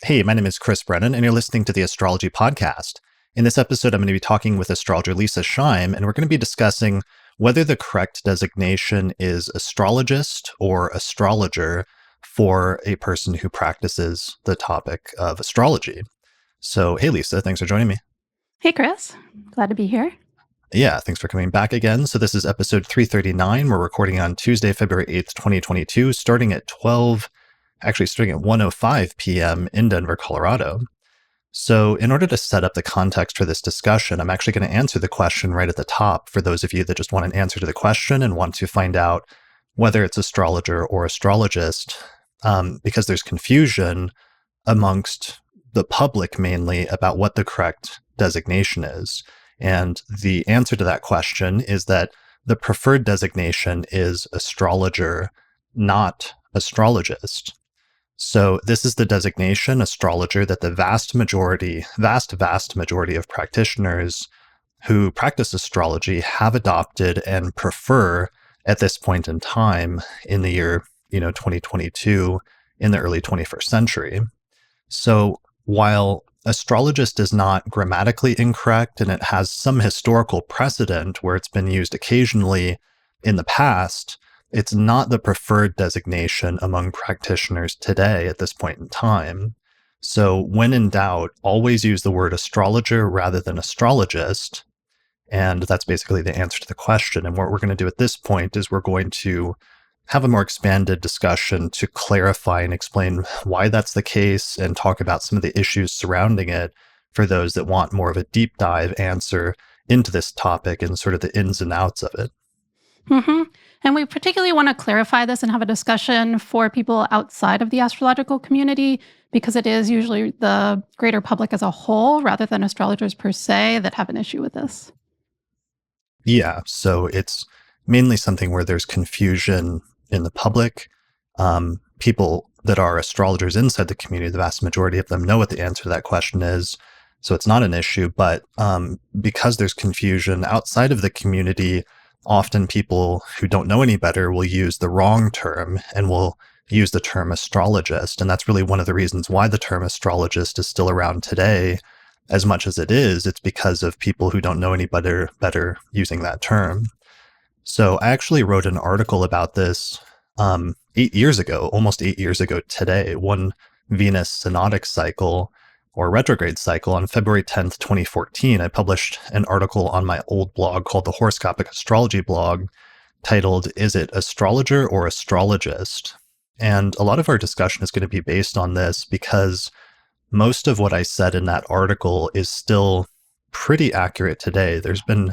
Hey, my name is Chris Brennan, and you're listening to the Astrology podcast. In this episode, I'm going to be talking with astrologer Leisa Schaim, and we're going to be discussing whether the correct designation is astrologist or astrologer for a person who practices the topic of astrology. So, hey, Leisa, thanks for joining me. Hey, Chris. Glad to be here. Yeah, thanks for coming back again. So this is episode 339. We're recording on Tuesday, February 8th, 2022, starting at 1:05 p.m. in Denver, Colorado. So in order to set up the context for this discussion, I'm actually going to answer the question right at the top for those of you that just want an answer to the question and want to find out whether it's astrologer or astrologist, because there's confusion amongst the public mainly about what the correct designation is. And the answer to that question is that the preferred designation is astrologer, not astrologist. So this is the designation, astrologer, that the vast majority of practitioners who practice astrology have adopted and prefer at this point in time in the year, 2022, in the early 21st century. So while astrologist is not grammatically incorrect and it has some historical precedent where it's been used occasionally in the past, it's not the preferred designation among practitioners today at this point in time. So when in doubt, always use the word astrologer rather than astrologist. And that's basically the answer to the question. And what we're going to do at this point is we're going to have a more expanded discussion to clarify and explain why that's the case and talk about some of the issues surrounding it for those that want more of a deep dive answer into this topic and sort of the ins and outs of it. Mm-hmm. And we particularly want to clarify this and have a discussion for people outside of the astrological community, because it is usually the greater public as a whole, rather than astrologers per se, that have an issue with this. Yeah, so it's mainly something where there's confusion in the public. People that are astrologers inside the community, the vast majority of them know what the answer to that question is. So it's not an issue, but because there's confusion outside of the community, often people who don't know any better will use the wrong term and will use the term astrologist. And that's really one of the reasons why the term astrologist is still around today. As much as it is, it's because of people who don't know any better using that term. So I actually wrote an article about this 8 years ago, almost 8 years ago today, one Venus synodic cycle or retrograde cycle on February 10th, 2014. I published an article on my old blog called the Horoscopic Astrology blog titled, "Is it Astrologer or Astrologist?" And a lot of our discussion is going to be based on this because most of what I said in that article is still pretty accurate today. There's been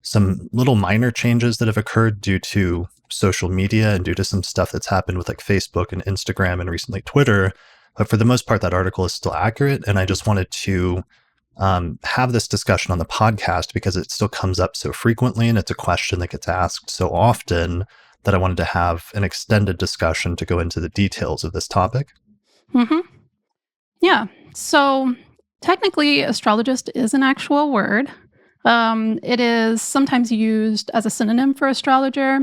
some little minor changes that have occurred due to social media and due to some stuff that's happened with like Facebook and Instagram and recently Twitter. But for the most part, that article is still accurate. And I just wanted to have this discussion on the podcast because it still comes up so frequently and it's a question that gets asked so often that I wanted to have an extended discussion to go into the details of this topic. Mm-hmm. Yeah. So technically, astrologist is an actual word. It is sometimes used as a synonym for astrologer,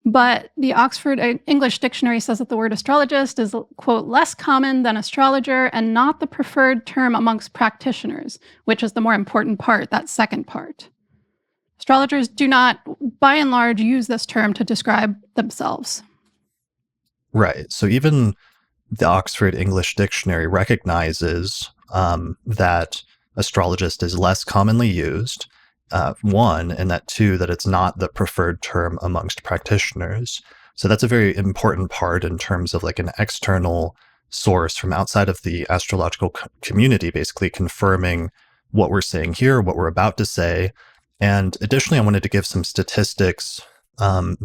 but the Oxford English Dictionary says that the word astrologist is, quote, less common than astrologer and not the preferred term amongst practitioners, which is the more important part, that second part. Astrologers do not, by and large, use this term to describe themselves. Right. So even the Oxford English Dictionary recognizes that astrologist is less commonly used, one, and that two, that it's not the preferred term amongst practitioners. So that's a very important part in terms of like an external source from outside of the astrological community, basically confirming what we're saying here, what we're about to say. And additionally, I wanted to give some statistics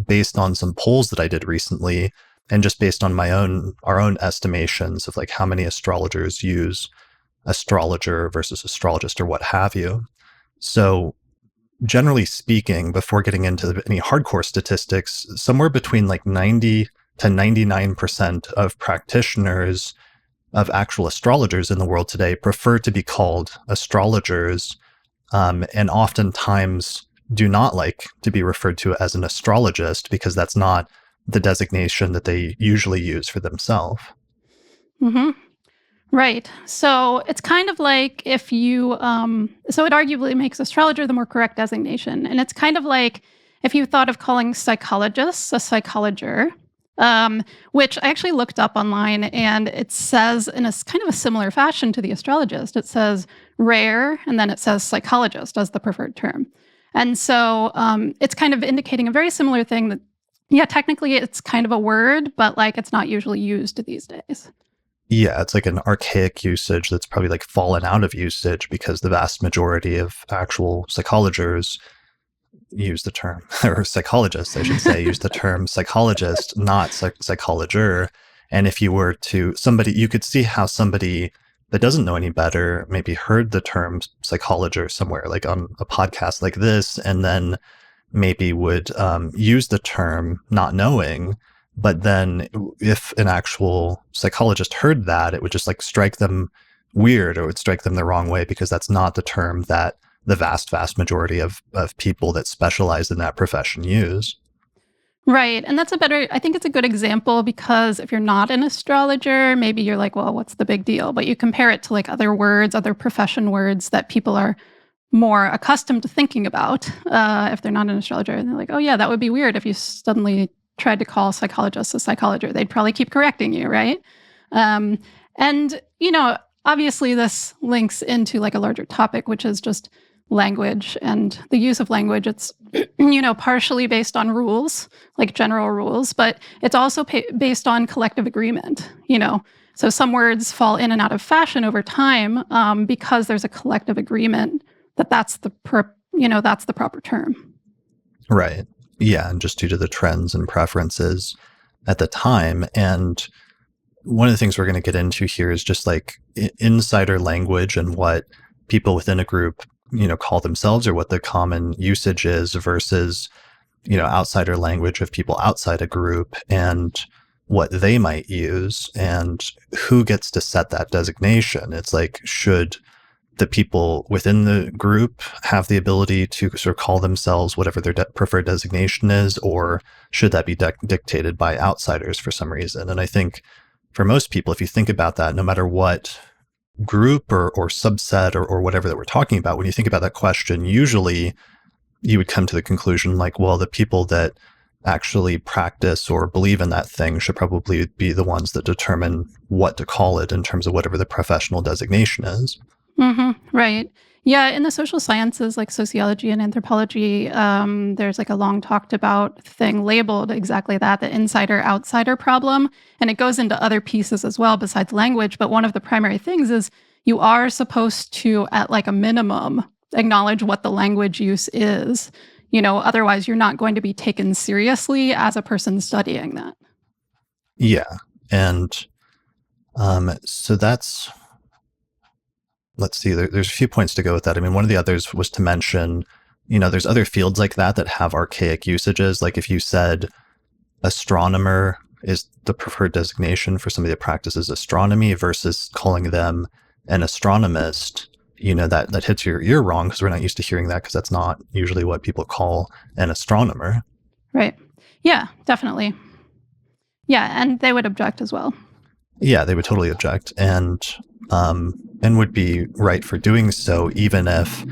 based on some polls that I did recently, and just based on our own estimations of like how many astrologers use astrologer versus astrologist or what have you. So generally speaking, before getting into any hardcore statistics, somewhere between like 90 to 99% of practitioners of actual astrologers in the world today prefer to be called astrologers, and oftentimes do not like to be referred to as an astrologist because that's not the designation that they usually use for themselves. Mm-hmm. Right. So it's kind of like if you, so it arguably makes astrologer the more correct designation. And it's kind of like if you thought of calling psychologists a psychologer, which I actually looked up online and it says in a kind of a similar fashion to the astrologist, it says rare and then it says psychologist as the preferred term. And so it's kind of indicating a very similar thing that, yeah, technically it's kind of a word, but like it's not usually used these days. Yeah, it's like an archaic usage that's probably like fallen out of usage because the vast majority of actual psychologers use the term, or psychologists, I should say, use the term psychologist, not psychologer. And if you were to somebody, you could see how somebody that doesn't know any better maybe heard the term psychologer somewhere, like on a podcast like this, and then maybe would use the term not knowing. But then if an actual psychologist heard that, it would just like strike them weird or it would strike them the wrong way because that's not the term that the vast majority of people that specialize in that profession use. Right. And that's a better, I think it's a good example because if you're not an astrologer, maybe you're like, well, what's the big deal? But you compare it to like other words, other profession words that people are more accustomed to thinking about if they're not an astrologer. And they're like, oh, yeah, that would be weird if you suddenly tried to call psychologists a psychologer. They'd probably keep correcting you, right? Um, and, obviously this links into like a larger topic, which is just language and the use of language. It's, partially based on rules, like general rules, but it's also based on collective agreement. So some words fall in and out of fashion over time because there's a collective agreement that that's the proper term. Right. Yeah. And just due to the trends and preferences at the time. And one of the things we're going to get into here is just like insider language and what people within a group, call themselves or what the common usage is versus, outsider language of people outside a group and what they might use and who gets to set that designation. It's like, should the people within the group have the ability to sort of call themselves whatever their preferred designation is, or should that be dictated by outsiders for some reason? And I think for most people, if you think about that, no matter what group or subset or whatever that we're talking about, when you think about that question, usually you would come to the conclusion like, well, the people that actually practice or believe in that thing should probably be the ones that determine what to call it in terms of whatever the professional designation is. Right. Yeah. In the social sciences, like sociology and anthropology, there's like a long talked about thing labeled exactly that, the insider outsider problem. And it goes into other pieces as well besides language. But one of the primary things is you are supposed to, at like a minimum, acknowledge what the language use is. Otherwise you're not going to be taken seriously as a person studying that. Yeah. And so that's, let's see, there's a few points to go with that. I mean, one of the others was to mention, there's other fields like that have archaic usages. Like if you said astronomer is the preferred designation for somebody that practices astronomy versus calling them an astronomist, that hits your ear wrong because we're not used to hearing that because that's not usually what people call an astronomer. Right. Yeah, definitely. Yeah, and they would object as well. Yeah, they would totally object. And would be right for doing so, even if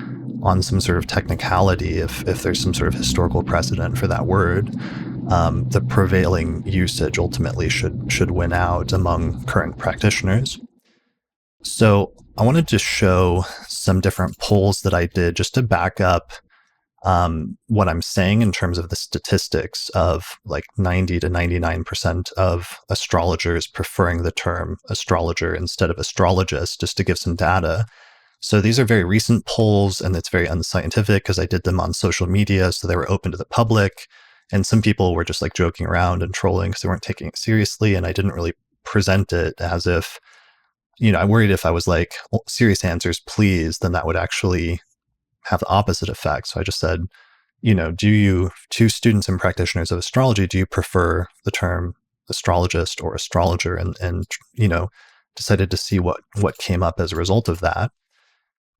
on some sort of technicality, if there's some sort of historical precedent for that word, the prevailing usage ultimately should win out among current practitioners. So I wanted to show some different polls that I did just to back up what I'm saying in terms of the statistics of like 90 to 99% of astrologers preferring the term astrologer instead of astrologist, just to give some data. So these are very recent polls and it's very unscientific because I did them on social media. So they were open to the public. And some people were just like joking around and trolling because they weren't taking it seriously. And I didn't really present it as if, I worried if I was like, well, serious answers, please, then that would actually have the opposite effect. So I just said, to students and practitioners of astrology, do you prefer the term astrologist or astrologer? And decided to see what came up as a result of that.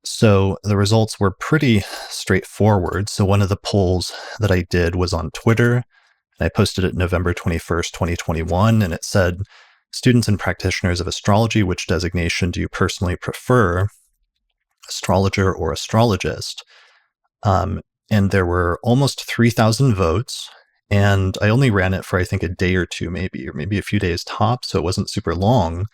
So the results were pretty straightforward. So one of the polls that I did was on Twitter, and I posted it November 21st, 2021, and it said, students and practitioners of astrology, which designation do you personally prefer, astrologer or astrologist? And there were almost 3,000 votes. And I only ran it for, I think, a day or two, maybe, or maybe a few days tops. So it wasn't super long.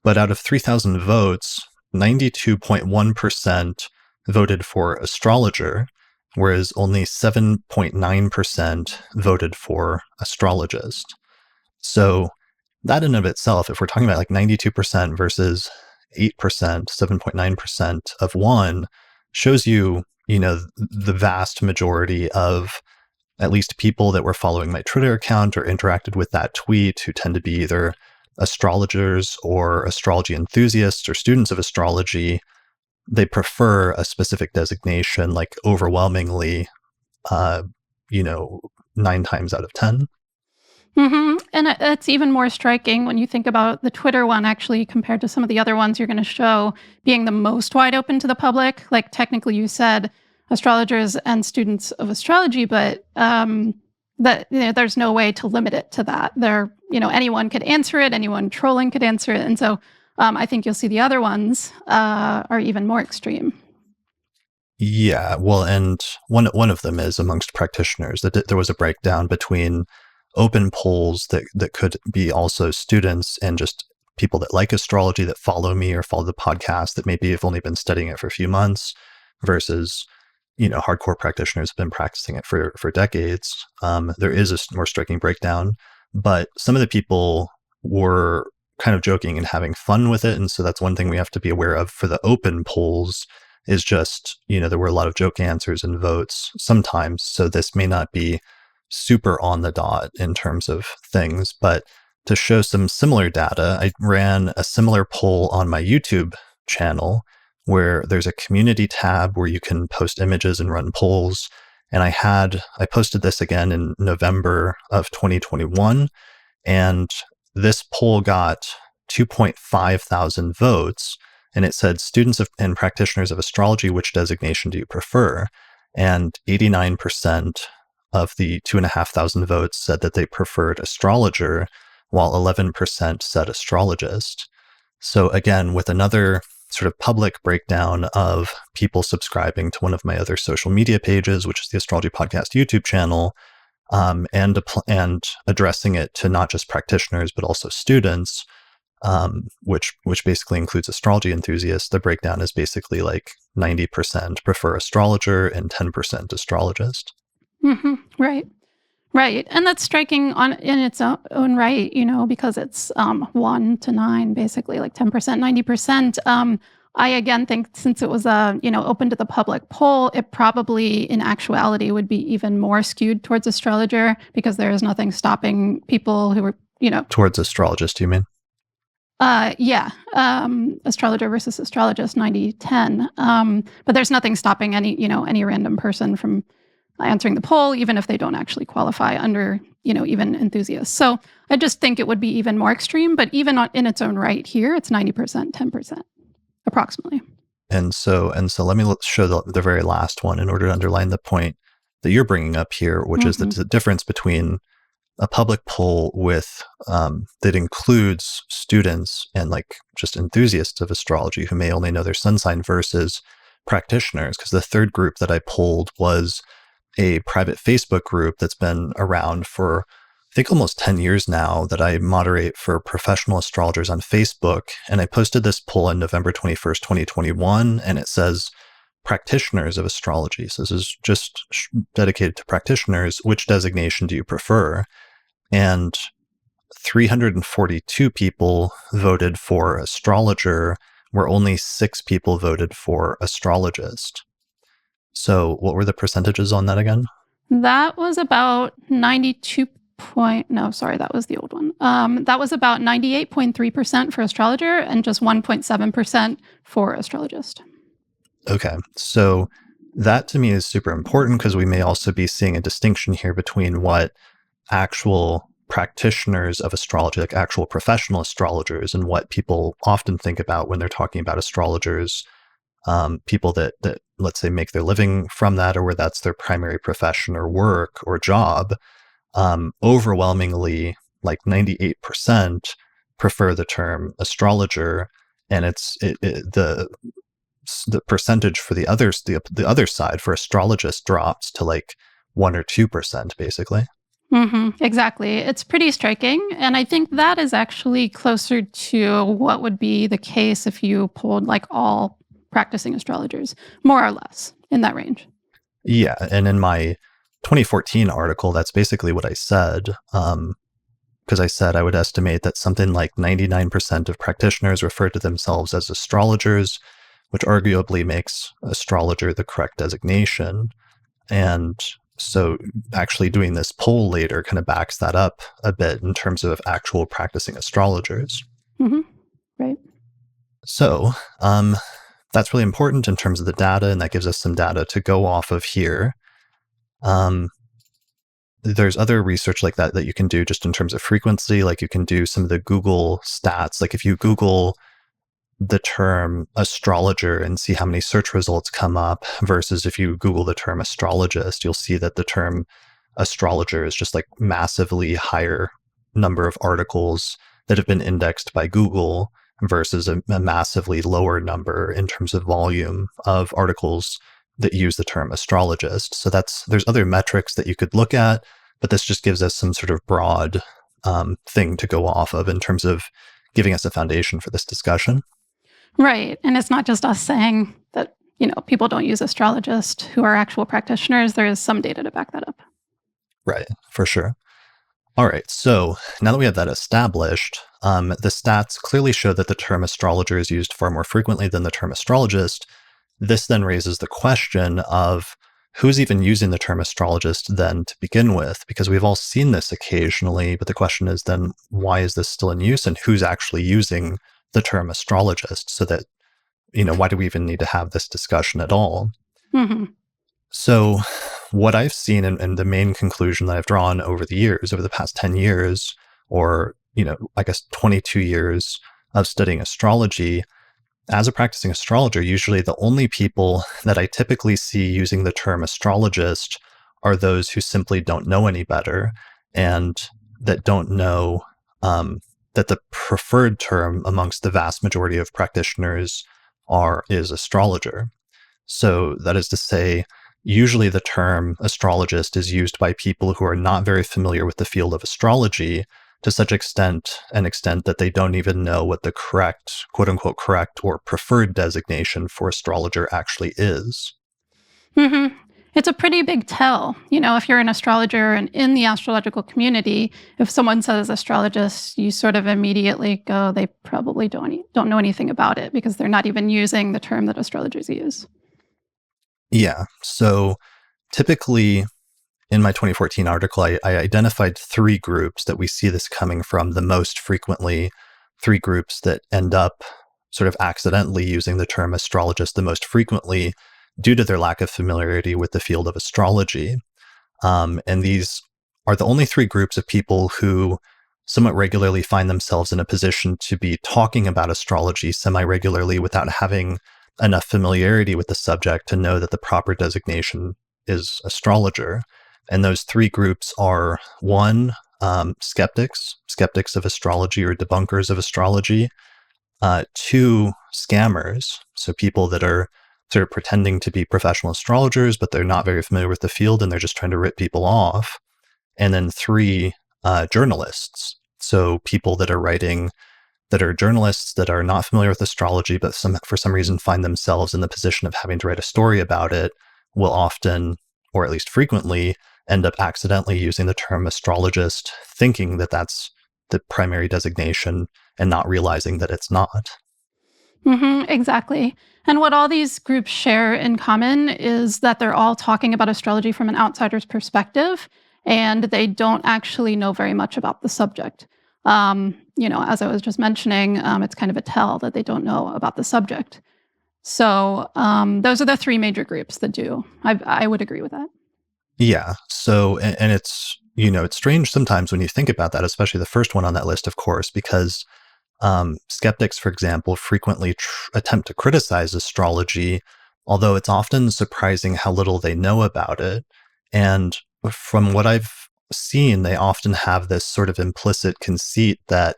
But out of 3,000 votes, 92.1% voted for astrologer, whereas only 7.9% voted for astrologist. So that in of itself, if we're talking about like 92% versus 8%, 7.9% of one, shows you, the vast majority of at least people that were following my Twitter account or interacted with that tweet who tend to be either astrologers or astrology enthusiasts or students of astrology. They prefer a specific designation, like overwhelmingly, uh, 9 times out of 10. And it's even more striking when you think about the Twitter one, actually, compared to some of the other ones you're going to show being the most wide open to the public. Like, technically, you said astrologers and students of astrology, but there's no way to limit it to that. Anyone could answer it, anyone trolling could answer it. And so I think you'll see the other ones are even more extreme. Yeah, well, and one of them is amongst practitioners. That there was a breakdown between open polls that could be also students and just people that like astrology, that follow me or follow the podcast, that maybe have only been studying it for a few months, versus hardcore practitioners have been practicing it for decades. There is a more striking breakdown, but some of the people were kind of joking and having fun with it, and so that's one thing we have to be aware of for the open polls. Is just, there were a lot of joke answers and votes sometimes, so this may not be super on the dot in terms of things. But to show some similar data, I ran a similar poll on my YouTube channel where there's a community tab where you can post images and run polls. And I posted this again in November of 2021, and this poll got 2.5 thousand votes. And it said, students and practitioners of astrology, which designation do you prefer? And 89% of the 2,500 votes said that they preferred astrologer, while 11% said astrologist. So again, with another sort of public breakdown of people subscribing to one of my other social media pages, which is the Astrology Podcast YouTube channel, and addressing it to not just practitioners, but also students, which basically includes astrology enthusiasts. The breakdown is basically like 90% prefer astrologer and 10% astrologist. Right. And that's striking in its own right, because it's 1 to 9, basically, like 10%, 90%. I again think since it was a open to the public poll, it probably in actuality would be even more skewed towards astrologer, because there is nothing stopping people who are towards astrologist. You mean? Yeah. Astrologer versus astrologist, 90-10. But there's nothing stopping any random person from answering the poll, even if they don't actually qualify under, even enthusiasts. So I just think it would be even more extreme, but even in its own right here, it's 90%, 10%, approximately. And so let me show the very last one in order to underline the point that you're bringing up here, which is the difference between a public poll with that includes students and like just enthusiasts of astrology who may only know their sun sign versus practitioners. Because the third group that I polled was a private Facebook group that's been around for, I think, almost 10 years now, that I moderate for professional astrologers on Facebook. And I posted this poll on November 21st, 2021, and it says, practitioners of astrology. So this is just dedicated to practitioners. Which designation do you prefer? And 342 people voted for astrologer, where only 6 people voted for astrologist. So what were the percentages on that again? That was about 92 no, sorry, that was the old one. That was about 98.3% for astrologer and just 1.7% for astrologist. Okay, so that to me is super important, because we may also be seeing a distinction here between what actual practitioners of astrology, like actual professional astrologers, and what people often think about when they're talking about astrologers, people that let's say make their living from that, or where that's their primary profession or work or job. Overwhelmingly, like 98%, prefer the term astrologer, and the percentage for the other side for astrologist drops to like 1 or 2% basically. Exactly. It's pretty striking. And I think that is actually closer to what would be the case if you pulled like all practicing astrologers, more or less in that range. Yeah, and in my 2014 article, that's basically what I said. Because I said I would estimate that something like 99% of practitioners refer to themselves as astrologers, which arguably makes astrologer the correct designation. And so actually doing this poll later kind of backs that up a bit in terms of actual practicing astrologers. Hmm. Right. So that's really important in terms of the data, and that gives us some data to go off of here. There's other research like that you can do just in terms of frequency. Like you can do some of the Google stats. Like if you Google the term astrologer and see how many search results come up versus if you Google the term astrologist, you'll see that the term astrologer is just like massively higher number of articles that have been indexed by Google versus a massively lower number in terms of volume of articles that use the term astrologist. So there's other metrics that you could look at, but this just gives us some sort of broad thing to go off of in terms of giving us a foundation for this discussion. Right. And it's not just us saying that, people don't use astrologists who are actual practitioners. There is some data to back that up. Right, for sure. All right, so now that we have that established, the stats clearly show that the term astrologer is used far more frequently than the term astrologist. This then raises the question of who's even using the term astrologist then to begin with, because we've all seen this occasionally, but the question is then why is this still in use and who's actually using the term astrologist so that, why do we even need to have this discussion at all? Hmm. So what I've seen and the main conclusion that I've drawn over the past 10 years, or, I guess 22 years of studying astrology, as a practicing astrologer, usually the only people that I typically see using the term astrologist are those who simply don't know any better and that don't know that the preferred term amongst the vast majority of practitioners is astrologer. So that is to say, usually the term astrologist is used by people who are not very familiar with the field of astrology to such extent that they don't even know what the correct, quote unquote, correct or preferred designation for astrologer actually is. Hmm. It's a pretty big tell. If you're an astrologer and in the astrological community, if someone says astrologist, you sort of immediately go, they probably don't know anything about it because they're not even using the term that astrologers use. Yeah. So typically in my 2014 article, I identified 3 groups that we see this coming from the most frequently, 3 groups that end up sort of accidentally using the term astrologist the most frequently due to their lack of familiarity with the field of astrology. And these are the only 3 groups of people who somewhat regularly find themselves in a position to be talking about astrology semi-regularly without having enough familiarity with the subject to know that the proper designation is astrologer. And those 3 groups are 1, skeptics of astrology or debunkers of astrology. 2, scammers, so people that are sort of pretending to be professional astrologers, but they're not very familiar with the field and they're just trying to rip people off. And then 3, journalists, so people that are writing, that are journalists that are not familiar with astrology, but for some reason find themselves in the position of having to write a story about it, will often, or at least frequently, end up accidentally using the term astrologist, thinking that that's the primary designation and not realizing that it's not. Exactly. And what all these groups share in common is that they're all talking about astrology from an outsider's perspective, and they don't actually know very much about the subject. As I was just mentioning, it's kind of a tell that they don't know about the subject. So those are the 3 major groups that do. I would agree with that. Yeah. So, and it's, it's strange sometimes when you think about that, especially the first one on that list, of course, because skeptics, for example, frequently attempt to criticize astrology, although it's often surprising how little they know about it. And from what I've seen, they often have this sort of implicit conceit that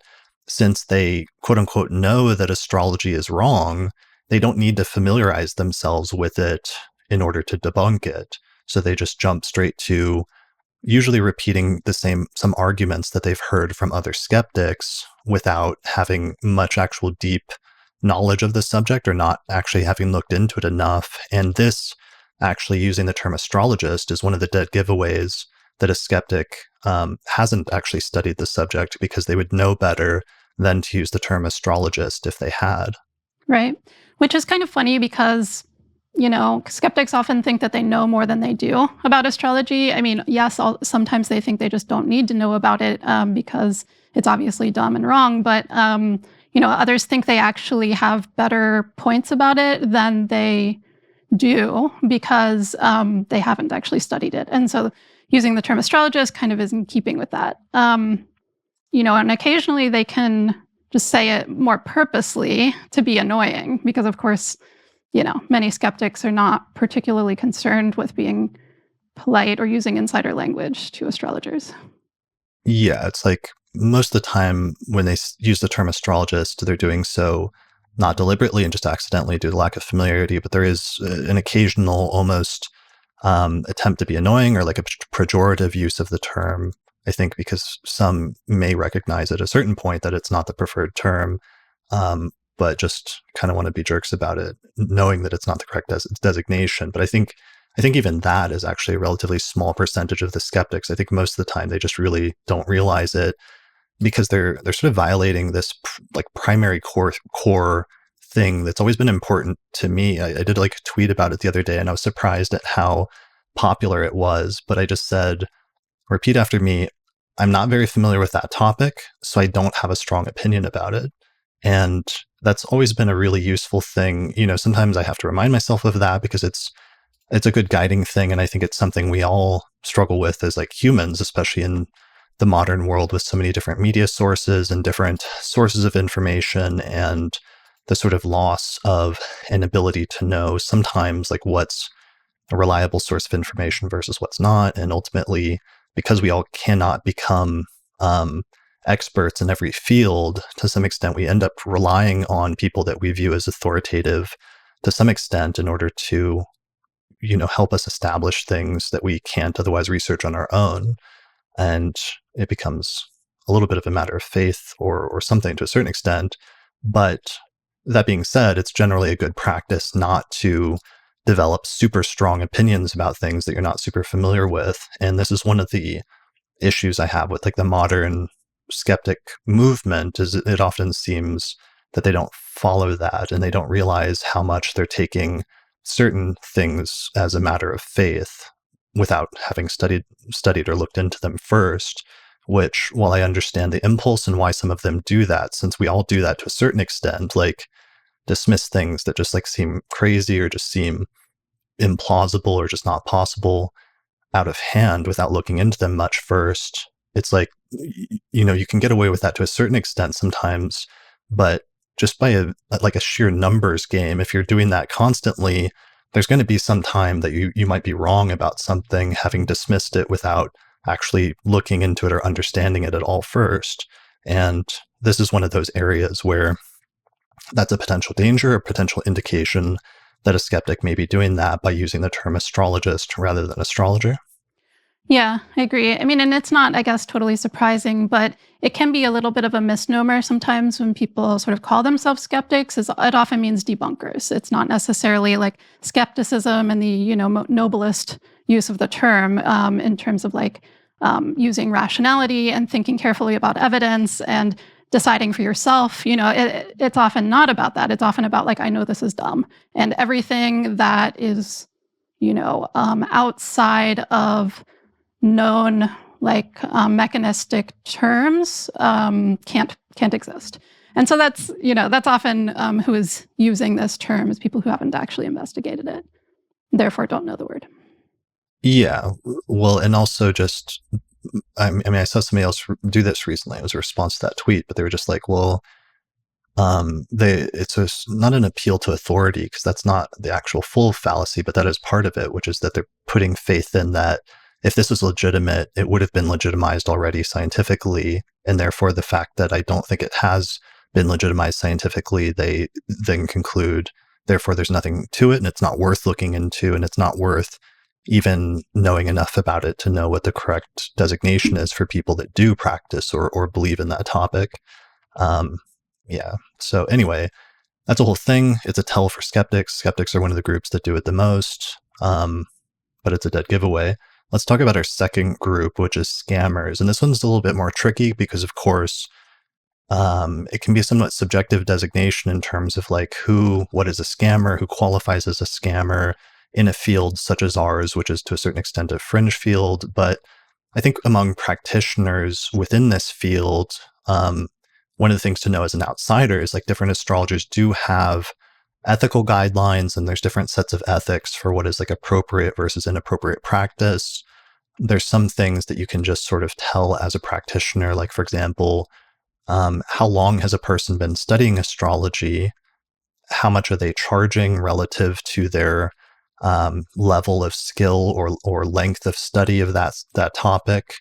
since they quote unquote know that astrology is wrong, they don't need to familiarize themselves with it in order to debunk it. So they just jump straight to usually repeating some arguments that they've heard from other skeptics without having much actual deep knowledge of the subject or not actually having looked into it enough. And this, actually using the term astrologist, is one of the dead giveaways that a skeptic hasn't actually studied the subject, because they would know better than to use the term astrologist if they had. Right. Which is kind of funny because, skeptics often think that they know more than they do about astrology. I mean, yes, sometimes they think they just don't need to know about it because it's obviously dumb and wrong. But, others think they actually have better points about it than they do because they haven't actually studied it. And so using the term astrologist kind of is in keeping with that. And occasionally they can just say it more purposely to be annoying because, of course, many skeptics are not particularly concerned with being polite or using insider language to astrologers. Yeah, it's like most of the time when they use the term astrologist, they're doing so not deliberately and just accidentally due to lack of familiarity, but there is an occasional almost attempt to be annoying or like a pejorative use of the term. I think because some may recognize at a certain point that it's not the preferred term, but just kind of want to be jerks about it, knowing that it's not the correct designation. But I think even that is actually a relatively small percentage of the skeptics. I think most of the time they just really don't realize it because they're sort of violating this like primary core thing that's always been important to me. I did like a tweet about it the other day, and I was surprised at how popular it was. But I just said, repeat after me. I'm not very familiar with that topic, so I don't have a strong opinion about it. And that's always been a really useful thing. Sometimes I have to remind myself of that because it's a good guiding thing. And I think it's something we all struggle with as like humans, especially in the modern world with so many different media sources and different sources of information, and the sort of loss of an ability to know sometimes like what's a reliable source of information versus what's not. And ultimately, because we all cannot become experts in every field, to some extent, we end up relying on people that we view as authoritative to some extent in order to, help us establish things that we can't otherwise research on our own. And it becomes a little bit of a matter of faith or something to a certain extent. But that being said, it's generally a good practice not to develop super strong opinions about things that you're not super familiar with. And this is one of the issues I have with like the modern skeptic movement, is it often seems that they don't follow that and they don't realize how much they're taking certain things as a matter of faith without having studied or looked into them first. Which, while I understand the impulse and why some of them do that, since we all do that to a certain extent, like dismiss things that just like seem crazy or just seem implausible or just not possible out of hand without looking into them much first. It's like, you can get away with that to a certain extent sometimes, but just by a sheer numbers game, if you're doing that constantly, there's going to be some time that you might be wrong about something, having dismissed it without actually looking into it or understanding it at all first. And this is one of those areas where that's a potential danger, a potential indication that a skeptic may be doing that by using the term astrologist rather than astrologer. Yeah, I agree. I mean, and it's not, I guess, totally surprising, but it can be a little bit of a misnomer sometimes when people sort of call themselves skeptics. It often means debunkers. It's not necessarily like skepticism and the, noblest use of the term in terms of like using rationality and thinking carefully about evidence and deciding for yourself. It's often not about that. It's often about like, I know this is dumb, and everything that is, outside of known mechanistic terms can't exist. And so that's often who is using this term is people who haven't actually investigated it, therefore don't know the word. Yeah, well, and also just, I mean, I saw somebody else do this recently. It was a response to that tweet, but they were just like, well, it's not an appeal to authority, because that's not the actual full fallacy, but that is part of it, which is that they're putting faith in that if this was legitimate, it would have been legitimized already scientifically. And therefore, the fact that I don't think it has been legitimized scientifically, they then conclude, therefore, there's nothing to it and it's not worth looking into and it's not worth even knowing enough about it to know what the correct designation is for people that do practice or believe in that topic. Yeah. So anyway, that's a whole thing. It's a tell for skeptics. Skeptics are one of the groups that do it the most, but it's a dead giveaway. Let's talk about our second group, which is scammers. And this one's a little bit more tricky because, of course, it can be a somewhat subjective designation in terms of like what is a scammer, who qualifies as a scammer in a field such as ours, which is to a certain extent a fringe field. But I think among practitioners within this field, one of the things to know as an outsider is like different astrologers do have ethical guidelines, and there's different sets of ethics for what is like appropriate versus inappropriate practice. There's some things that you can just sort of tell as a practitioner, like, for example, how long has a person been studying astrology? How much are they charging relative to their level of skill or length of study of that topic,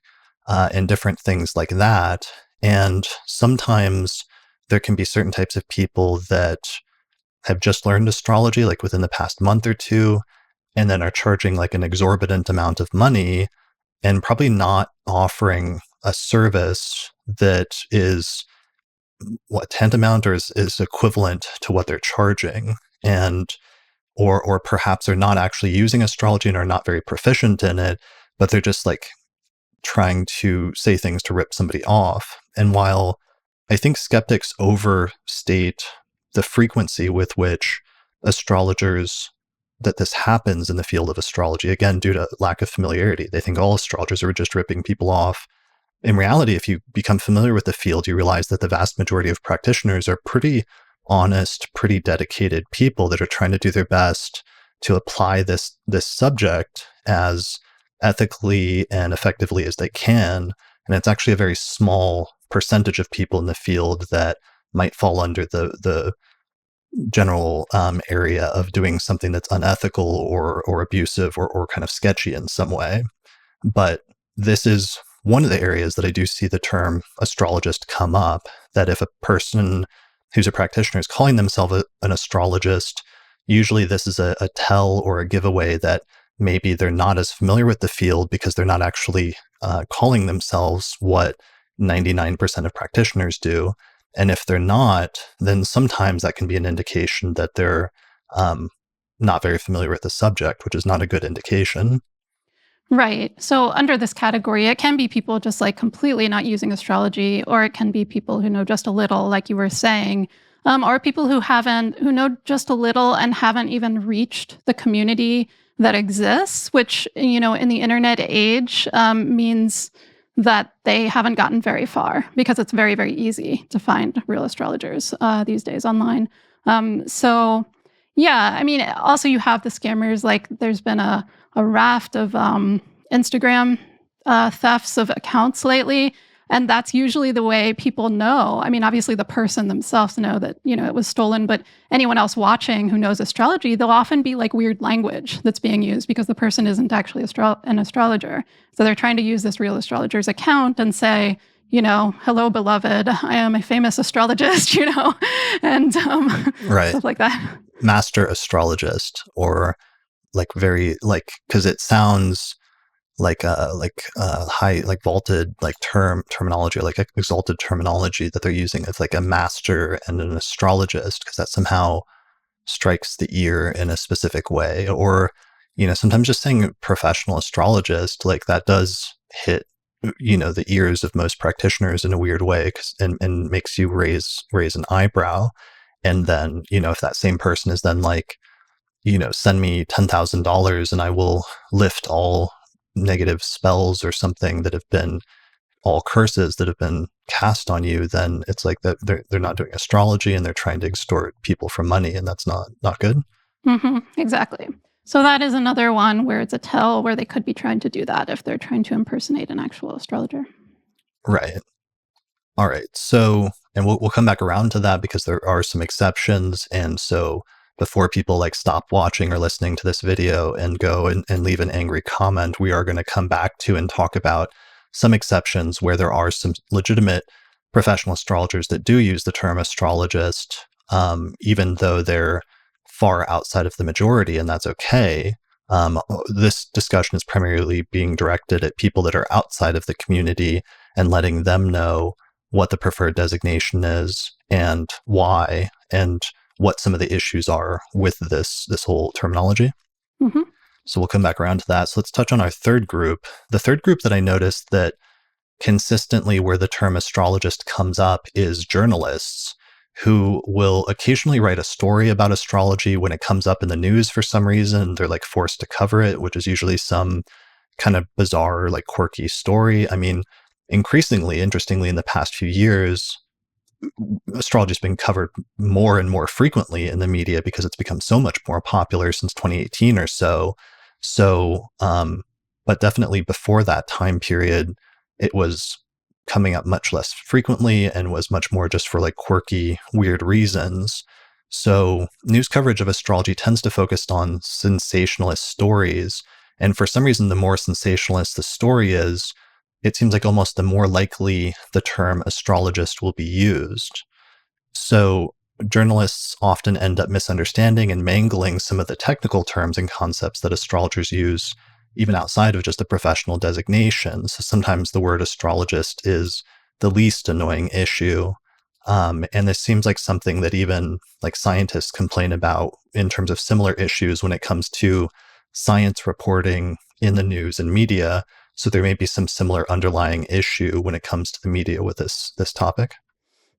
and different things like that. And sometimes there can be certain types of people that have just learned astrology, like within the past month or two, and then are charging like an exorbitant amount of money and probably not offering a service that is tantamount or is equivalent to what they're charging. And or perhaps they're not actually using astrology and are not very proficient in it, but they're just like trying to say things to rip somebody off. And while I think skeptics overstate the frequency with which astrologers, that this happens in the field of astrology, again, due to lack of familiarity, they think all astrologers are just ripping people off. In reality, if you become familiar with the field, you realize that the vast majority of practitioners are pretty honest, pretty dedicated people that are trying to do their best to apply this subject as ethically and effectively as they can. And it's actually a very small percentage of people in the field that might fall under the general area of doing something that's unethical or abusive or kind of sketchy in some way. But this is one of the areas that I do see the term astrologist come up, that if a person who's a practitioner is calling themselves an astrologist, usually this is a tell or a giveaway that maybe they're not as familiar with the field because they're not actually calling themselves what 99% of practitioners do. And if they're not, then sometimes that can be an indication that they're not very familiar with the subject, which is not a good indication. Right. So under this category, it can be people just like completely not using astrology, or it can be people who know just a little, like you were saying, or people who know just a little and haven't even reached the community that exists, which, in the internet age means that they haven't gotten very far because it's very, very easy to find real astrologers these days online. So, yeah, I mean, also you have the scammers. Like there's been a raft of Instagram thefts of accounts lately. And that's usually the way people know. I mean, obviously the person themselves know that, it was stolen, but anyone else watching who knows astrology, there'll often be like weird language that's being used because the person isn't actually an astrologer. So they're trying to use this real astrologer's account and say, hello, beloved, I am a famous astrologist, and Right. stuff like that. Master astrologist, or like very like, because it sounds like high, like vaulted, like terminology, like exalted terminology that they're using. It's like a master and an astrologist, because that somehow strikes the ear in a specific way. Or, sometimes just saying professional astrologist, like that does hit, the ears of most practitioners in a weird way, and makes you raise an eyebrow. And then, if that same person is then like, send me $10,000 and I will lift all negative spells or something that have been all curses that have been cast on you, then it's like that they're not doing astrology and they're trying to extort people for money, and that's not good. Exactly. So that is another one where it's a tell where they could be trying to do that if they're trying to impersonate an actual astrologer. Right. All right. So, and we'll come back around to that because there are some exceptions. And so before people like stop watching or listening to this video and go and leave an angry comment, we are going to come back to and talk about some exceptions where there are some legitimate professional astrologers that do use the term astrologist, even though they're far outside of the majority, and that's okay. This discussion is primarily being directed at people that are outside of the community and letting them know what the preferred designation is and why, and what some of the issues are with this whole terminology. Mm-hmm. So we'll come back around to that. So let's touch on our third group. The third group that I noticed that consistently where the term astrologist comes up is journalists who will occasionally write a story about astrology when it comes up in the news for some reason. They're like forced to cover it, which is usually some kind of bizarre, like quirky story. I mean, increasingly, interestingly, in the past few years, astrology has been covered more and more frequently in the media because it's become so much more popular since 2018 or so. But definitely before that time period, it was coming up much less frequently and was much more just for like quirky, weird reasons. So news coverage of astrology tends to focus on sensationalist stories. And for some reason, the more sensationalist the story is, it seems like almost the more likely the term astrologist will be used. So journalists often end up misunderstanding and mangling some of the technical terms and concepts that astrologers use, even outside of just a professional designation. So sometimes the word astrologist is the least annoying issue. And this seems like something that even like scientists complain about in terms of similar issues when it comes to science reporting in the news and media. So there may be some similar underlying issue when it comes to the media with this topic.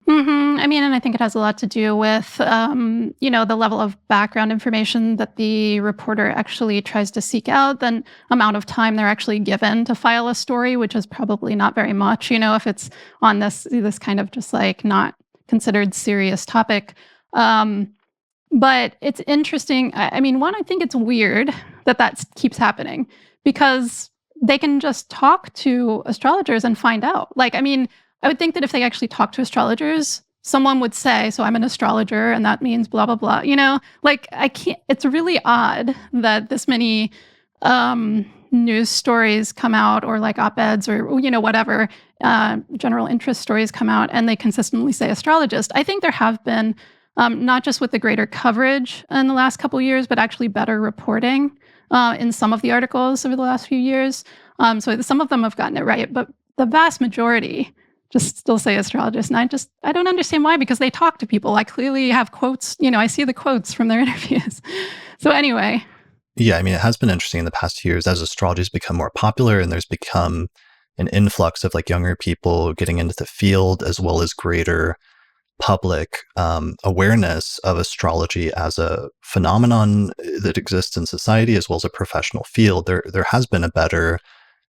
Mm-hmm. I mean, and I think it has a lot to do with, the level of background information that the reporter actually tries to seek out, the amount of time they're actually given to file a story, which is probably not very much, if it's on this kind of just like not considered serious topic. But it's interesting. I mean, one, I think it's weird that keeps happening because they can just talk to astrologers and find out. Like, I mean, I would think that if they actually talk to astrologers, someone would say, so I'm an astrologer and that means blah, blah, blah. Like I can't, it's really odd that this many news stories come out or like op-eds or, whatever, general interest stories come out and they consistently say astrologist. I think there have been, not just with the greater coverage in the last couple of years, but actually better reporting in some of the articles over the last few years. So some of them have gotten it right, but the vast majority just still say astrologist. And I don't understand why, because they talk to people. I clearly have quotes, I see the quotes from their interviews. So anyway. Yeah, I mean, it has been interesting in the past few years as astrology has become more popular and there's become an influx of like younger people getting into the field, as well as greater public awareness of astrology as a phenomenon that exists in society, as well as a professional field. There has been a better,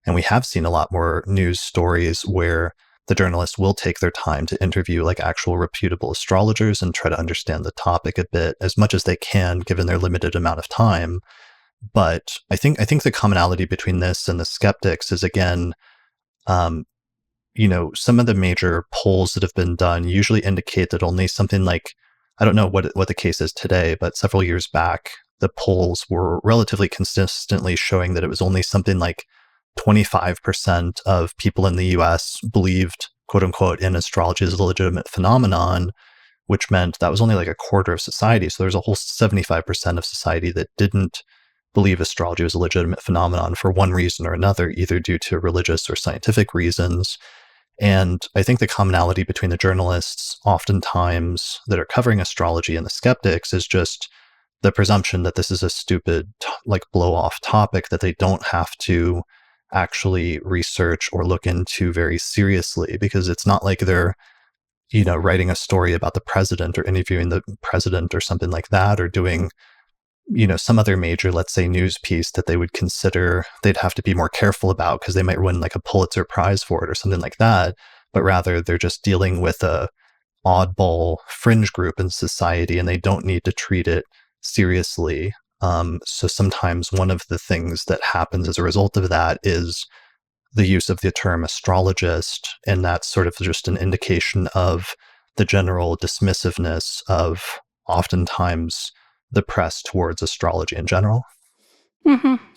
and we have seen a lot more news stories where the journalists will take their time to interview like actual reputable astrologers and try to understand the topic a bit as much as they can, given their limited amount of time. But I think the commonality between this and the skeptics is, again, some of the major polls that have been done usually indicate that only something like, I don't know what the case is today, but several years back, the polls were relatively consistently showing that it was only something like 25% of people in the US believed, quote unquote, in astrology as a legitimate phenomenon, which meant that was only like a quarter of society. So there's a whole 75% of society that didn't believe astrology was a legitimate phenomenon for one reason or another, either due to religious or scientific reasons. And I think the commonality between the journalists oftentimes that are covering astrology and the skeptics is just the presumption that this is a stupid, like blow-off topic that they don't have to actually research or look into very seriously, because it's not like they're, writing a story about the president or interviewing the president or something like that, or doing, some other major, let's say, news piece that they would consider they'd have to be more careful about because they might win like a Pulitzer Prize for it or something like that. But rather, they're just dealing with a oddball fringe group in society, and they don't need to treat it seriously. So sometimes one of the things that happens as a result of that is the use of the term astrologist, and that's sort of just an indication of the general dismissiveness of oftentimes the press towards astrology in general.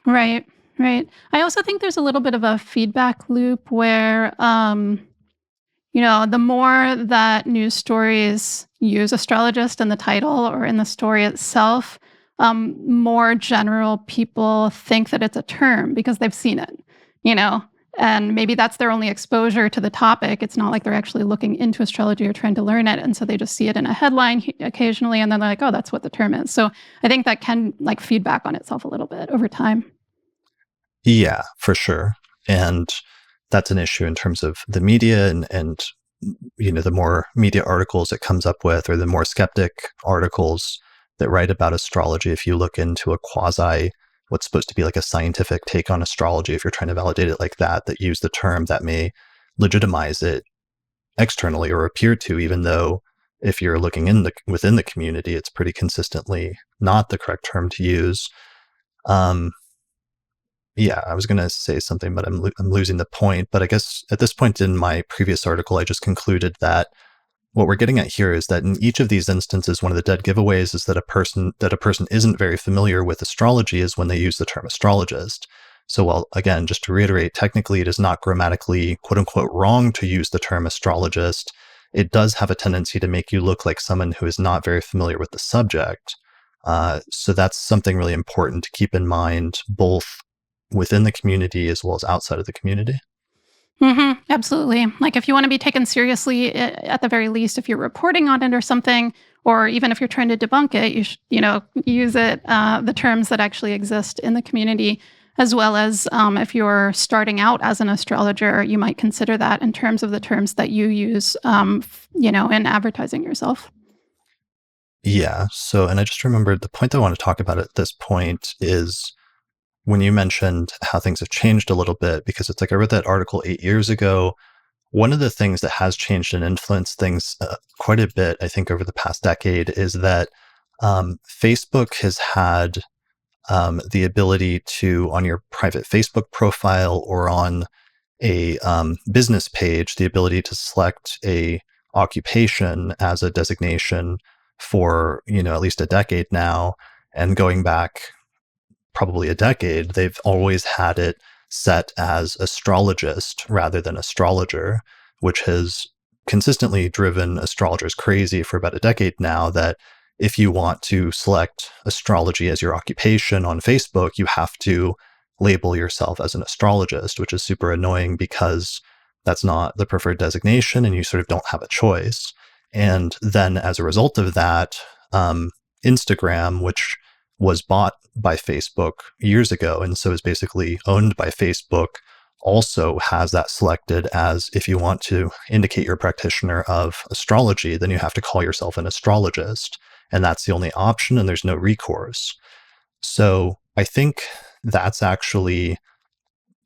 Right, right. I also think there's a little bit of a feedback loop where, the more that news stories use astrologist in the title or in the story itself, more general people think that it's a term because they've seen it, you know, and maybe that's their only exposure to the topic. It's not like they're actually looking into astrology or trying to learn it. And so they just see it in a headline occasionally and then they're like, oh, that's what the term is. So I think that can like feedback on itself a little bit over time. Yeah, for sure. And that's an issue in terms of the media and the more media articles it comes up with, or the more skeptic articles that write about astrology. If you look into a quasi, what's supposed to be like a scientific take on astrology, if you're trying to validate it like that use the term that may legitimize it externally or appear to, even though if you're looking within the community, it's pretty consistently not the correct term to use. Yeah, I was going to say something, but I'm losing the point. But I guess at this point in my previous article, I just concluded that what we're getting at here is that in each of these instances, one of the dead giveaways is that a person isn't very familiar with astrology is when they use the term astrologist. So, while again, just to reiterate, technically it is not grammatically "quote unquote" wrong to use the term astrologist. It does have a tendency to make you look like someone who is not very familiar with the subject. So that's something really important to keep in mind, both within the community as well as outside of the community. Absolutely. Like if you want to be taken seriously, at the very least, if you're reporting on it or something, or even if you're trying to debunk it, you should, use it, the terms that actually exist in the community, as well as if you're starting out as an astrologer, you might consider that in terms of the terms that you use, in advertising yourself. Yeah. So, and I just remembered the point that I want to talk about at this point is when you mentioned how things have changed a little bit, because it's like I read that article 8 years ago. One of the things that has changed and influenced things quite a bit, I think, over the past decade is that Facebook has had the ability to, on your private Facebook profile or on a business page, the ability to select a occupation as a designation for, at least a decade now. And going back probably a decade, they've always had it set as astrologist rather than astrologer, which has consistently driven astrologers crazy for about a decade now, that if you want to select astrology as your occupation on Facebook, you have to label yourself as an astrologist, which is super annoying because that's not the preferred designation and you sort of don't have a choice. And then as a result of that, Instagram, which was bought by Facebook years ago and so is basically owned by Facebook, also has that selected as, if you want to indicate you're a practitioner of astrology, then you have to call yourself an astrologist. And that's the only option, and there's no recourse. So I think that's actually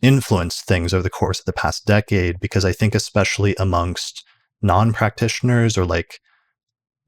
influenced things over the course of the past decade, because I think especially amongst non-practitioners or like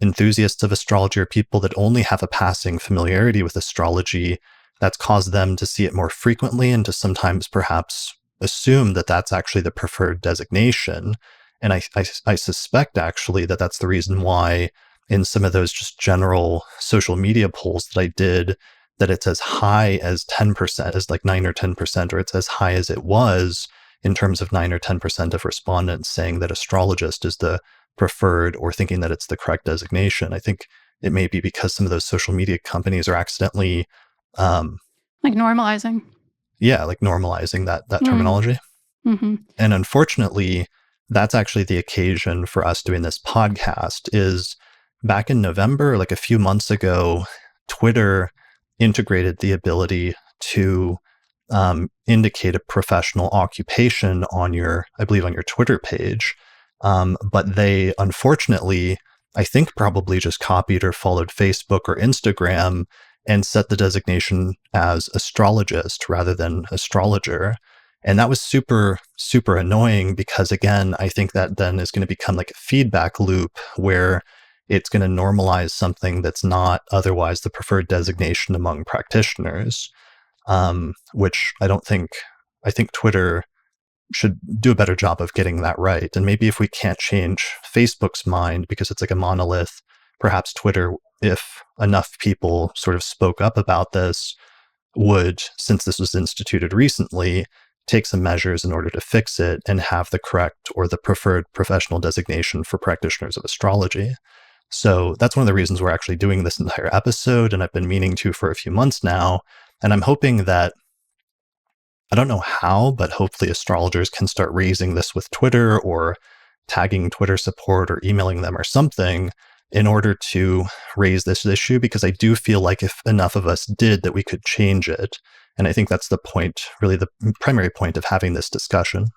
enthusiasts of astrology or people that only have a passing familiarity with astrology, that's caused them to see it more frequently and to sometimes perhaps assume that that's actually the preferred designation. And I suspect actually that that's the reason why in some of those just general social media polls that I did, that it's as high as 10%, as like 9 or 10%, or it's as high as it was in terms of 9 or 10% of respondents saying that astrologist is the preferred or thinking that it's the correct designation. I think it may be because some of those social media companies are accidentally Like normalizing. like normalizing that Mm. terminology. Mm-hmm. And unfortunately, that's actually the occasion for us doing this podcast. Is back in November, like a few months ago, Twitter integrated the ability to indicate a professional occupation on your, I believe, on your Twitter page. But they, unfortunately, I think probably just copied or followed Facebook or Instagram and set the designation as astrologist rather than astrologer. And that was super, super annoying because, again, I think that then is going to become like a feedback loop where it's going to normalize something that's not otherwise the preferred designation among practitioners, which I think Twitter should do a better job of getting that right. And maybe if we can't change Facebook's mind because it's like a monolith, perhaps Twitter if enough people sort of spoke up about this, would, since this was instituted recently, take some measures in order to fix it and have the correct or the preferred professional designation for practitioners of astrology. So that's one of the reasons we're actually doing this entire episode, and I've been meaning to for a few months now. And I'm hoping that, I don't know how, but hopefully astrologers can start raising this with Twitter or tagging Twitter support or emailing them or something in order to raise this issue, because I do feel like if enough of us did, that we could change it. And I think that's the point, really the primary point of having this discussion.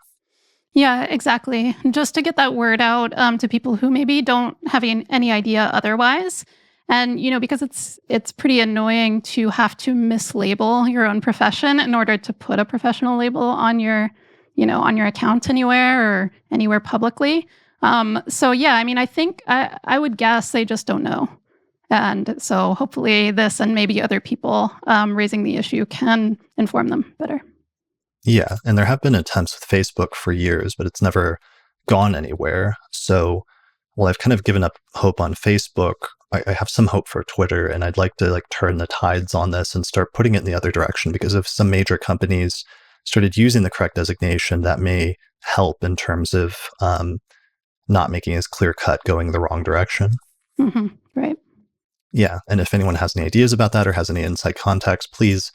Yeah, exactly. Just to get that word out to people who maybe don't have any idea otherwise. And because it's pretty annoying to have to mislabel your own profession in order to put a professional label on your, on your account anywhere or anywhere publicly. So yeah, I mean, I think I would guess they just don't know. And so hopefully this and maybe other people raising the issue can inform them better. Yeah, and there have been attempts with Facebook for years, but it's never gone anywhere. So, well, I've kind of given up hope on Facebook. I have some hope for Twitter, and I'd like to turn the tides on this and start putting it in the other direction, because if some major companies started using the correct designation, that may help in terms of not making as clear cut going the wrong direction. Mm-hmm. Right. Yeah, and if anyone has any ideas about that or has any inside context, please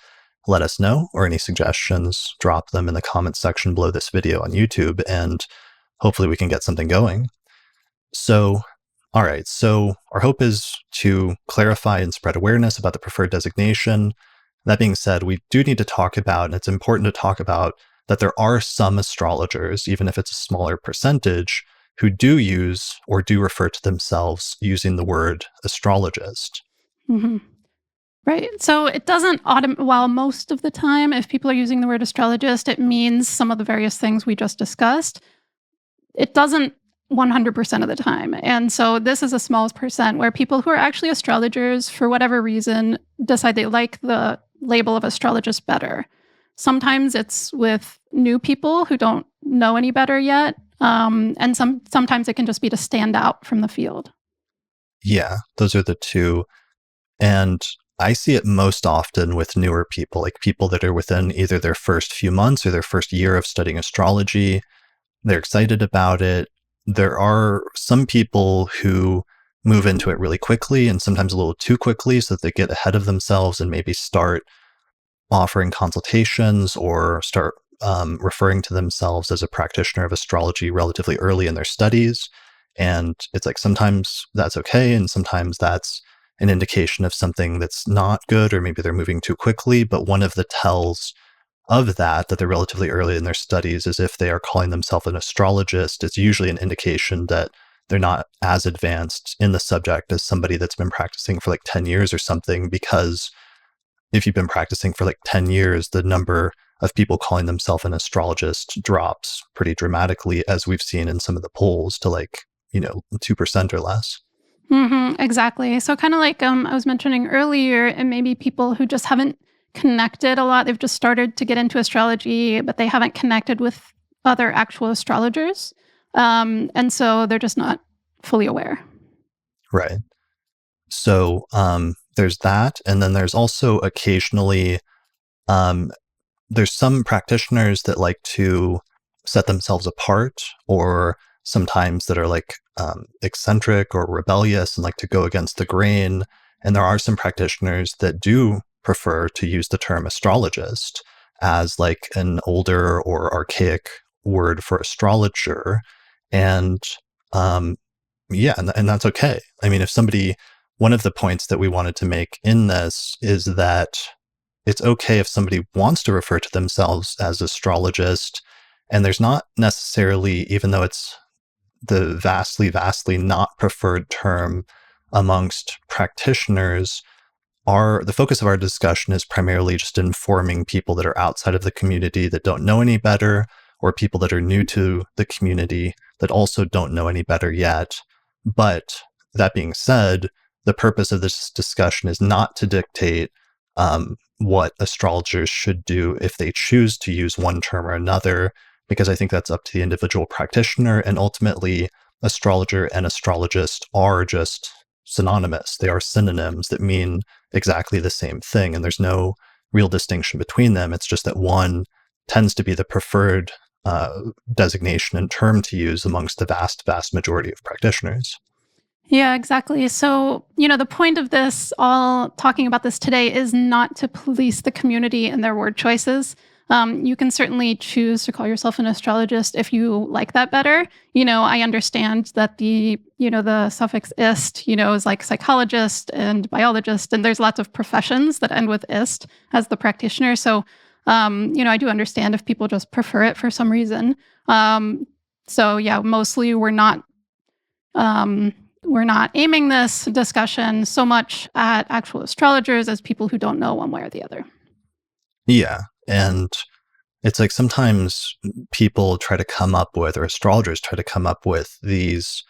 let us know, or any suggestions, drop them in the comments section below this video on YouTube, and hopefully we can get something going. So, all right, so our hope is to clarify and spread awareness about the preferred designation. That being said, we do need to talk about, and it's important to talk about, that there are some astrologers, even if it's a smaller percentage, who do use or do refer to themselves using the word astrologist. Mm-hmm. Right. So it doesn't while most of the time, if people are using the word astrologist, it means some of the various things we just discussed. It doesn't 100% of the time. And so this is a small percent where people who are actually astrologers, for whatever reason, decide they like the label of astrologist better. Sometimes it's with new people who don't know any better yet. And sometimes it can just be to stand out from the field. Yeah, those are the two. And I see it most often with newer people, like people that are within either their first few months or their first year of studying astrology. They're excited about it. There are some people who move into it really quickly, and sometimes a little too quickly, so that they get ahead of themselves and maybe start offering consultations or start referring to themselves as a practitioner of astrology relatively early in their studies. And it's sometimes that's okay, and sometimes that's an indication of something that's not good, or maybe they're moving too quickly. But one of the tells of that they're relatively early in their studies is if they are calling themselves an astrologist, it's usually an indication that they're not as advanced in the subject as somebody that's been practicing for 10 years or something. Because if you've been practicing for 10 years, the number of people calling themselves an astrologist drops pretty dramatically, as we've seen in some of the polls, to 2% or less. Mm-hmm, exactly. So kind of like I was mentioning earlier, and maybe people who just haven't connected a lot. They've just started to get into astrology, but they haven't connected with other actual astrologers. And so they're just not fully aware. Right. So there's that. And then there's also occasionally, there's some practitioners that like to set themselves apart, or sometimes that are eccentric or rebellious and like to go against the grain. And there are some practitioners that do prefer to use the term astrologist as an older or archaic word for astrologer. And yeah, and that's okay. I mean, one of the points that we wanted to make in this is that it's okay if somebody wants to refer to themselves as astrologist, and there's not necessarily, even though it's the vastly not preferred term amongst practitioners, the focus of our discussion is primarily just informing people that are outside of the community that don't know any better, or people that are new to the community that also don't know any better yet. But that being said, the purpose of this discussion is not to dictate what astrologers should do if they choose to use one term or another, because I think that's up to the individual practitioner. And ultimately, astrologer and astrologist are just synonymous. They are synonyms that mean exactly the same thing, and there's no real distinction between them. It's just that one tends to be the preferred designation and term to use amongst the vast majority of practitioners. Yeah, exactly. So, the point of this, all talking about this today, is not to police the community and their word choices. You can certainly choose to call yourself an astrologist if you like that better. I understand that the suffix ist, is like psychologist and biologist, and there's lots of professions that end with ist as the practitioner. So, I do understand if people just prefer it for some reason. So yeah, mostly we're not aiming this discussion so much at actual astrologers as people who don't know one way or the other. Yeah. And it's like sometimes people try to come up with, or astrologers try to come up with these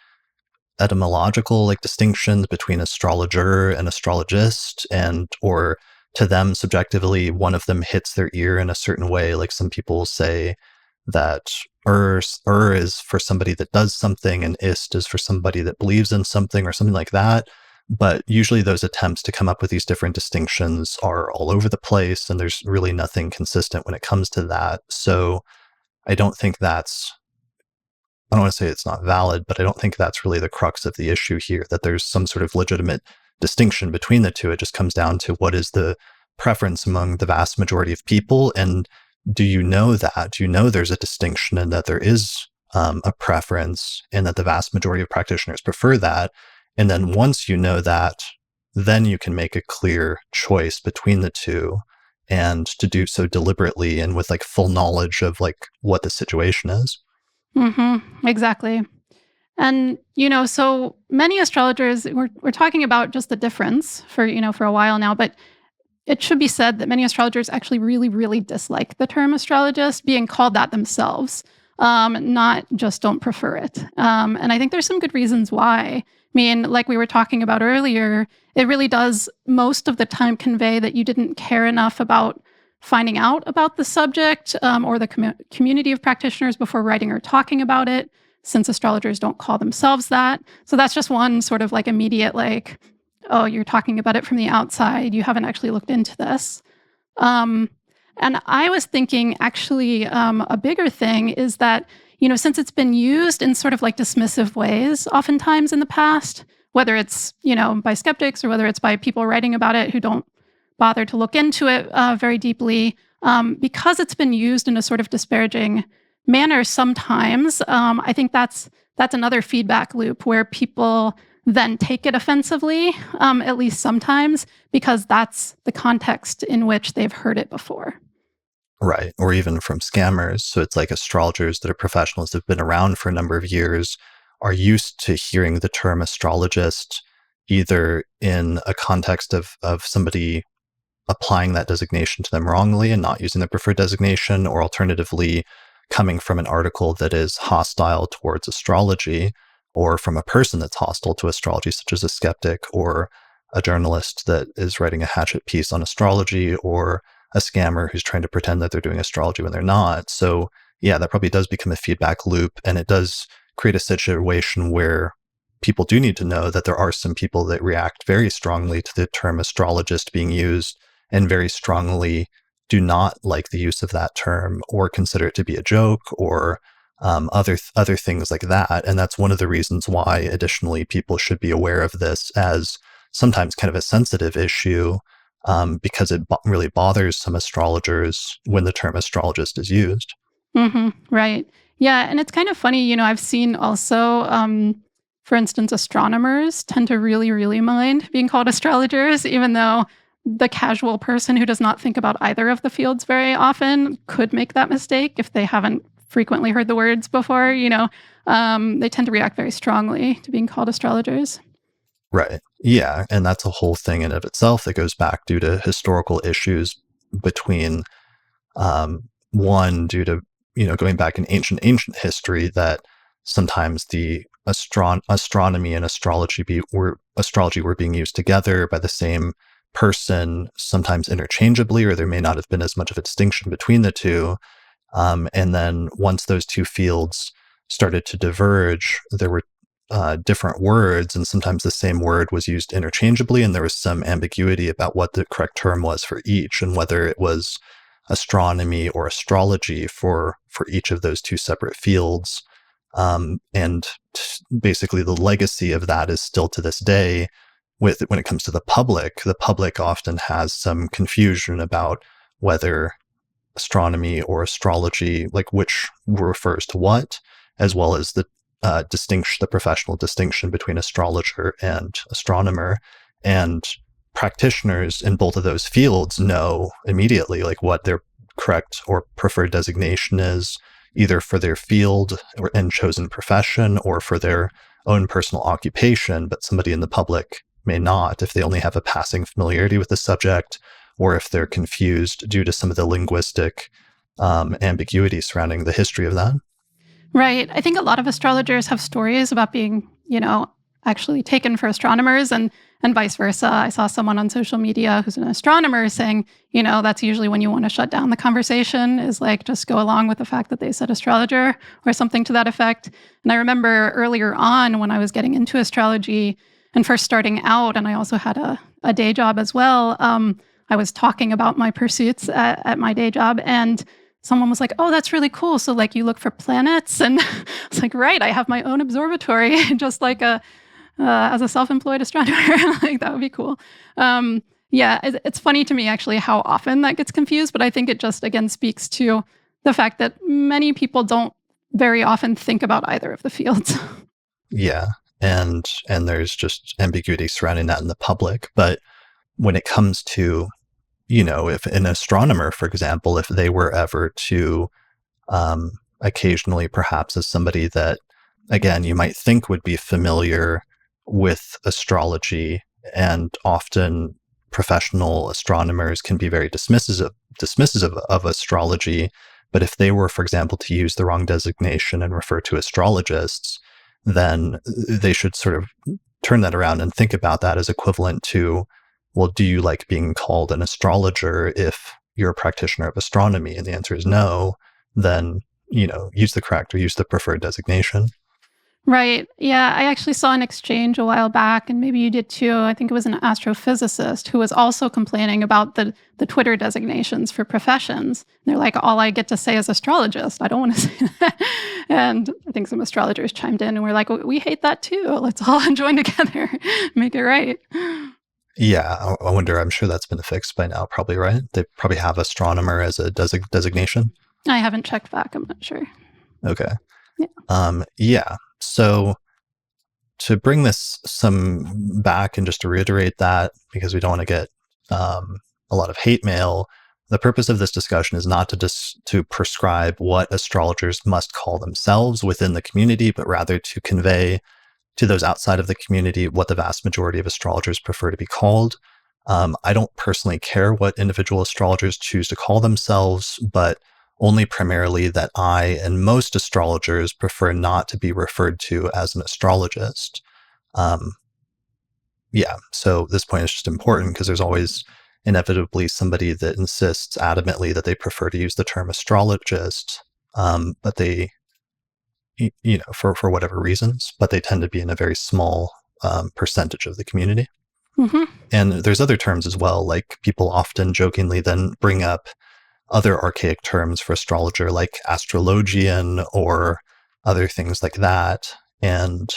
etymological like distinctions between astrologer and astrologist, and or to them subjectively one of them hits their ear in a certain way. Like some people say that is for somebody that does something and ist is for somebody that believes in something or something like that. But usually those attempts to come up with these different distinctions are all over the place, and there's really nothing consistent when it comes to that. So I don't think I don't want to say it's not valid, but I don't think that's really the crux of the issue here, that there's some sort of legitimate distinction between the two. It just comes down to what is the preference among the vast majority of people. And do you know that? Do you know there's a distinction and that there is a preference and that the vast majority of practitioners prefer that? And then once you know that, then you can make a clear choice between the two, and to do so deliberately and with like full knowledge of like what the situation is. Exactly. And, so many astrologers, we're talking about just the difference for a while now, but it should be said that many astrologers actually really, really dislike the term astrologist, being called that themselves, not just don't prefer it. And I think there's some good reasons why. I mean, like we were talking about earlier, it really does most of the time convey that you didn't care enough about finding out about the subject or the community of practitioners before writing or talking about it, since astrologers don't call themselves that. So that's just one sort of like immediate, like, oh, you're talking about it from the outside. You haven't actually looked into this. And I was thinking actually a bigger thing is that, since it's been used in sort of like dismissive ways, oftentimes in the past, whether it's, by skeptics or whether it's by people writing about it who don't bother to look into it very deeply, because it's been used in a sort of disparaging manner sometimes, I think that's another feedback loop where people then take it offensively, at least sometimes, because that's the context in which they've heard it before. Right. Or even from scammers. So it's like astrologers that are professionals that have been around for a number of years are used to hearing the term astrologist either in a context of somebody applying that designation to them wrongly and not using the preferred designation, or alternatively coming from an article that is hostile towards astrology, or from a person that's hostile to astrology, such as a skeptic or a journalist that is writing a hatchet piece on astrology, or a scammer who's trying to pretend that they're doing astrology when they're not. So yeah, that probably does become a feedback loop, and it does create a situation where people do need to know that there are some people that react very strongly to the term astrologist being used and very strongly do not like the use of that term or consider it to be a joke, or other things like that. And that's one of the reasons why, additionally, people should be aware of this as sometimes kind of a sensitive issue, because it really bothers some astrologers when the term astrologist is used. Right. Yeah. And it's kind of funny, I've seen also, for instance, astronomers tend to really, really mind being called astrologers, even though the casual person who does not think about either of the fields very often could make that mistake if they haven't frequently heard the words before. They tend to react very strongly to being called astrologers. Right. Yeah. And that's a whole thing in of itself that goes back due to historical issues between, one, due to, going back in ancient history, that sometimes the astronomy and astrology were being used together by the same person, sometimes interchangeably, or there may not have been as much of a distinction between the two. And then once those two fields started to diverge, there were different words, and sometimes the same word was used interchangeably, and there was some ambiguity about what the correct term was for each, and whether it was astronomy or astrology for each of those two separate fields. And basically, the legacy of that is still to this day. When it comes to the public often has some confusion about whether astronomy or astrology, like which refers to what, as well as the the professional distinction between astrologer and astronomer. And practitioners in both of those fields know immediately like what their correct or preferred designation is, either for their field and chosen profession or for their own personal occupation, but somebody in the public may not if they only have a passing familiarity with the subject, or if they're confused due to some of the linguistic ambiguity surrounding the history of that. Right. I think a lot of astrologers have stories about being, actually taken for astronomers and vice versa. I saw someone on social media who's an astronomer saying, that's usually when you want to shut down the conversation, is like just go along with the fact that they said astrologer or something to that effect. And I remember earlier on when I was getting into astrology and first starting out, and I also had a day job as well, I was talking about my pursuits at my day job, and someone was like, "Oh, that's really cool. So like you look for planets?" And I was like, "Right, I have my own observatory, just like as a self-employed astronomer." Like that would be cool. It's funny to me actually how often that gets confused, but I think it just again speaks to the fact that many people don't very often think about either of the fields. Yeah, and there's just ambiguity surrounding that in the public. But when it comes to, if an astronomer, for example, if they were ever to occasionally, perhaps as somebody that, again, you might think would be familiar with astrology, and often professional astronomers can be very dismissive of astrology. But if they were, for example, to use the wrong designation and refer to astrologists, then they should sort of turn that around and think about that as equivalent to, well, do you like being called an astrologer if you're a practitioner of astronomy? And the answer is no. Then, use the correct or use the preferred designation. Right. Yeah, I actually saw an exchange a while back, and maybe you did too. I think it was an astrophysicist who was also complaining about the Twitter designations for professions. They're like, all I get to say is astrologist. I don't want to say that. And I think some astrologers chimed in and were like, we hate that too. Let's all join together, make it right. Yeah, I wonder, I'm sure that's been fixed by now, probably, right? They probably have astronomer as a designation. I haven't checked back. I'm not sure. Okay. Yeah. Yeah. So to bring this some back and just to reiterate that, because we don't want to get a lot of hate mail, the purpose of this discussion is not to prescribe what astrologers must call themselves within the community, but rather to convey to those outside of the community what the vast majority of astrologers prefer to be called. I don't personally care what individual astrologers choose to call themselves, but only primarily that I and most astrologers prefer not to be referred to as an astrologist. So this point is just important because there's always inevitably somebody that insists adamantly that they prefer to use the term astrologist, but they, for whatever reasons, but they tend to be in a very small percentage of the community. Mm-hmm. And there's other terms as well, like people often jokingly then bring up other archaic terms for astrologer, like astrologian or other things like that. And,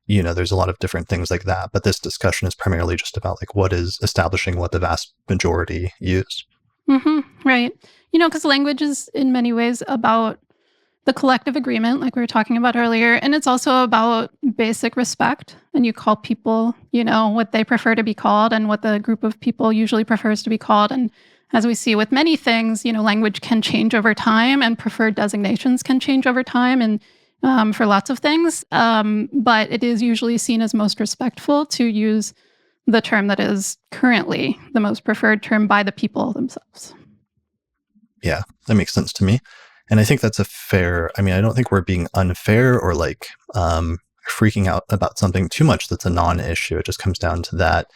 there's a lot of different things like that. But this discussion is primarily just about like what is establishing what the vast majority use. Mm-hmm. Right. Because language is in many ways about the collective agreement, like we were talking about earlier. And it's also about basic respect. And you call people, what they prefer to be called and what the group of people usually prefers to be called. And as we see with many things, language can change over time and preferred designations can change over time and for lots of things. But it is usually seen as most respectful to use the term that is currently the most preferred term by the people themselves. Yeah, that makes sense to me. And I think that's I don't think we're being unfair or like freaking out about something too much that's a non-issue. It just comes down to that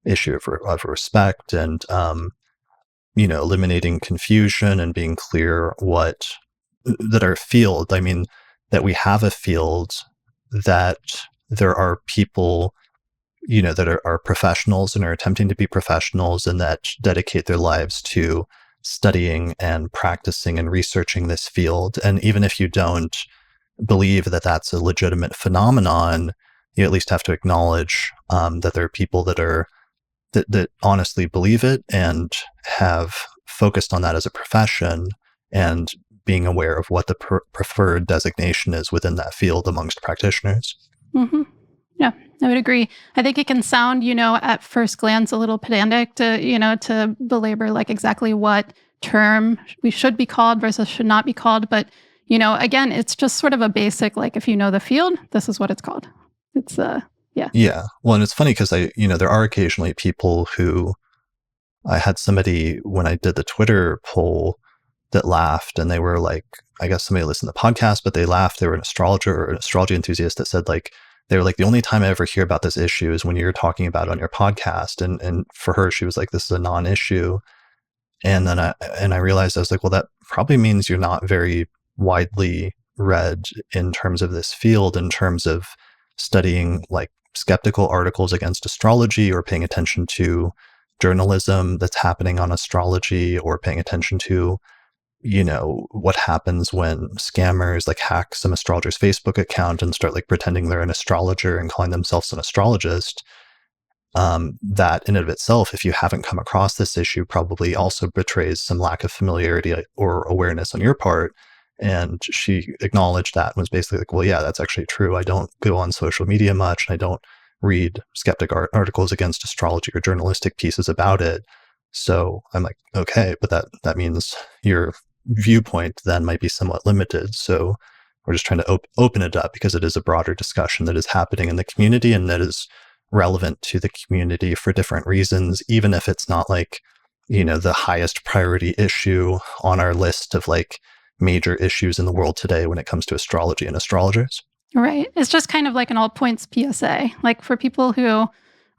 issue of respect and, eliminating confusion and being clear that our field, that we have a field that there are people, that are professionals and are attempting to be professionals and that dedicate their lives to studying and practicing and researching this field. And even if you don't believe that that's a legitimate phenomenon, you at least have to acknowledge that there are people that honestly believe it and have focused on that as a profession, and being aware of what the preferred designation is within that field amongst practitioners. Hmm. Yeah, I would agree. I think it can sound, at first glance a little pedantic to belabor like exactly what term we should be called versus should not be called. But, again, it's just sort of a basic, like if you know the field, this is what it's called. It's, yeah. Yeah. Well, and it's funny because there are occasionally people who, I had somebody when I did the Twitter poll that laughed, and they were like, I guess somebody listened to the podcast, but they laughed. They were an astrologer or an astrology enthusiast that said like, they were like, the only time I ever hear about this issue is when you're talking about it on your podcast. And for her, she was like, this is a non-issue. And then I realized, I was like, well, that probably means you're not very widely read in terms of this field, in terms of studying like skeptical articles against astrology, or paying attention to journalism that's happening on astrology, or paying attention to, what happens when scammers like hack some astrologer's Facebook account and start like pretending they're an astrologer and calling themselves an astrologist. That in and of itself, if you haven't come across this issue, probably also betrays some lack of familiarity or awareness on your part. And she acknowledged that and was basically like, well, yeah, that's actually true. I don't go on social media much, and I don't read skeptic articles against astrology or journalistic pieces about it. So I'm like, okay, but that means your viewpoint then might be somewhat limited. So we're just trying to open it up, because it is a broader discussion that is happening in the community and that is relevant to the community for different reasons, even if it's not like, the highest priority issue on our list of like major issues in the world today when it comes to astrology and astrologers. Right. It's just kind of like an all points PSA. Like for people who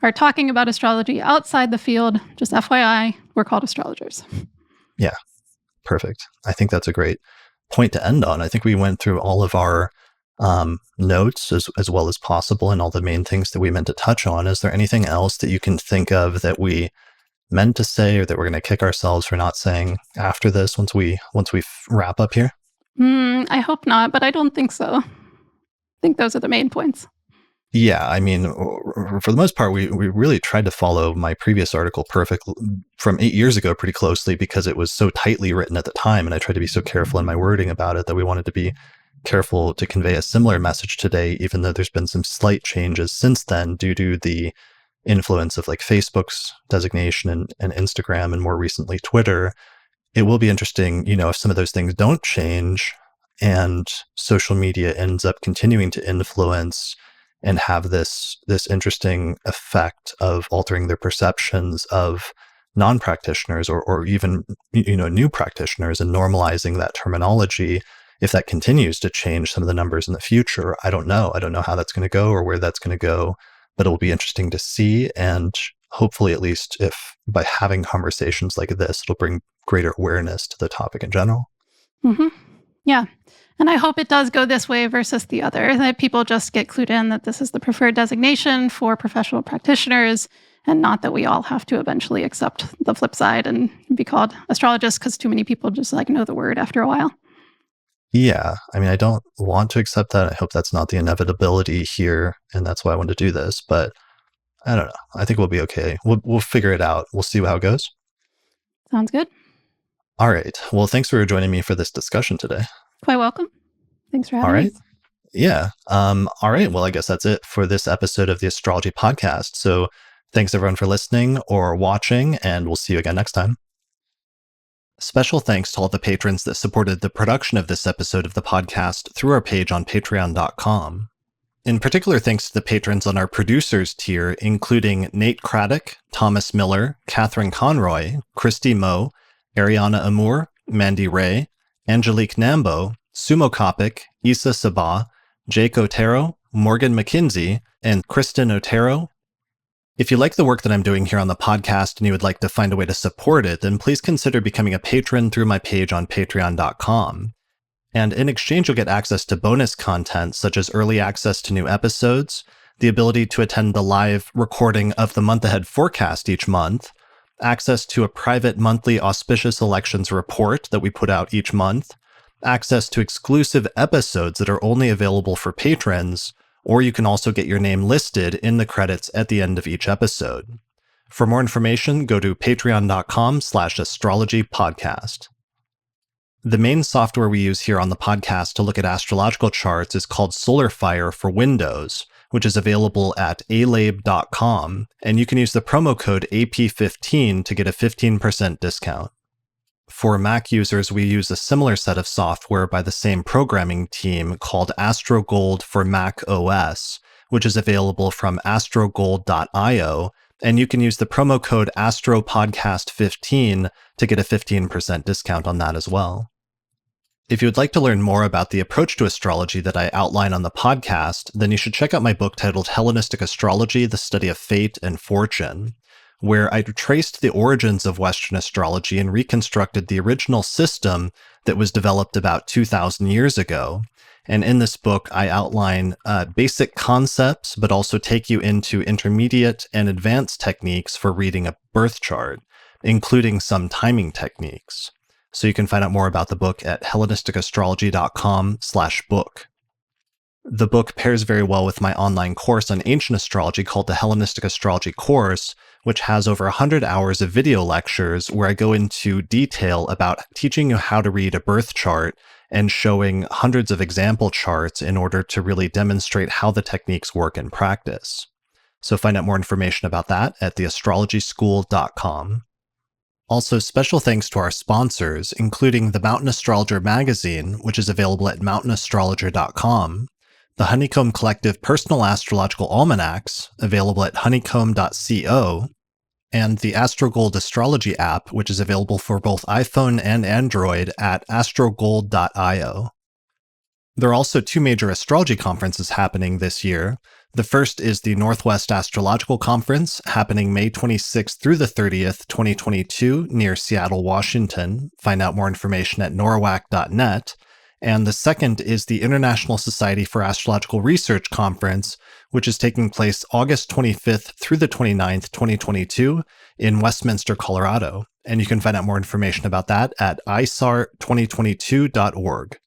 are talking about astrology outside the field, just FYI, we're called astrologers. Yeah, perfect. I think that's a great point to end on. I think we went through all of our notes as well as possible, and all the main things that we meant to touch on. Is there anything else that you can think of that we meant to say, or that we're going to kick ourselves for not saying after this, once we wrap up here? I hope not, but I don't think so. I think those are the main points. Yeah, I mean, for the most part, we really tried to follow my previous article from 8 years ago pretty closely, because it was so tightly written at the time, and I tried to be so careful in my wording about it that we wanted to be careful to convey a similar message today, even though there's been some slight changes since then due to the influence of like Facebook's designation and Instagram, and more recently Twitter. It will be interesting, if some of those things don't change and social media ends up continuing to influence and have this interesting effect of altering their perceptions of non-practitioners, or even, new practitioners, and normalizing that terminology. If that continues to change some of the numbers in the future, I don't know. I don't know how that's going to go or where that's going to go, but it'll be interesting to see. And hopefully, at least if by having conversations like this, it'll bring greater awareness to the topic in general. Mm-hmm. Yeah. And I hope it does go this way versus the other, that people just get clued in that this is the preferred designation for professional practitioners, and not that we all have to eventually accept the flip side and be called astrologists, because too many people just like know the word after a while. Yeah, I mean, I don't want to accept that. I hope that's not the inevitability here, and that's why I want to do this. But I don't know. I think we'll be okay. We'll figure it out. We'll see how it goes. Sounds good. All right. Well, thanks for joining me for this discussion today. Quite welcome. Thanks for having All right. me. Yeah. All right. Well, I guess that's it for this episode of the Astrology Podcast. So thanks everyone for listening or watching, and we'll see you again next time. Special thanks to all the patrons that supported the production of this episode of the podcast through our page on patreon.com. In particular, thanks to the patrons on our producers tier, including Nate Craddock, Thomas Miller, Catherine Conroy, Christy Moe, Ariana Amour, Mandy Ray, Angelique Nambo, Sumo Kopic, Issa Sabah, Jake Otero, Morgan McKinsey, and Kristen Otero. If you like the work that I'm doing here on the podcast and you would like to find a way to support it, then please consider becoming a patron through my page on patreon.com. And in exchange, you'll get access to bonus content such as early access to new episodes, the ability to attend the live recording of the month ahead forecast each month, access to a private monthly auspicious elections report that we put out each month, access to exclusive episodes that are only available for patrons, or you can also get your name listed in the credits at the end of each episode. For more information, go to patreon.com/astrologypodcast. The main software we use here on the podcast to look at astrological charts is called SolarFire for Windows, which is available at alabe.com, and you can use the promo code AP15 to get a 15% discount. For Mac users, we use a similar set of software by the same programming team called AstroGold for Mac OS, which is available from astrogold.io, and you can use the promo code AstroPodcast15 to get a 15% discount on that as well. If you would like to learn more about the approach to astrology that I outline on the podcast, then you should check out my book titled Hellenistic Astrology, The Study of Fate and Fortune, where I traced the origins of Western astrology and reconstructed the original system that was developed about 2,000 years ago. And in this book, I outline basic concepts, but also take you into intermediate and advanced techniques for reading a birth chart, including some timing techniques. So you can find out more about the book at hellenisticastrology.com/book. The book pairs very well with my online course on ancient astrology called the Hellenistic Astrology Course, which has over 100 hours of video lectures where I go into detail about teaching you how to read a birth chart and showing hundreds of example charts in order to really demonstrate how the techniques work in practice. So find out more information about that at theastrologyschool.com. Also, special thanks to our sponsors, including the Mountain Astrologer magazine, which is available at mountainastrologer.com, the Honeycomb Collective Personal Astrological Almanacs, available at honeycomb.co, and the AstroGold Astrology app, which is available for both iPhone and Android at astrogold.io. There are also two major astrology conferences happening this year. The first is the Northwest Astrological Conference, happening May 26th through the 30th, 2022, near Seattle, Washington. Find out more information at norwac.net. And the second is the International Society for Astrological Research Conference, which is taking place August 25th through the 29th, 2022, in Westminster, Colorado. And you can find out more information about that at isart2022.org.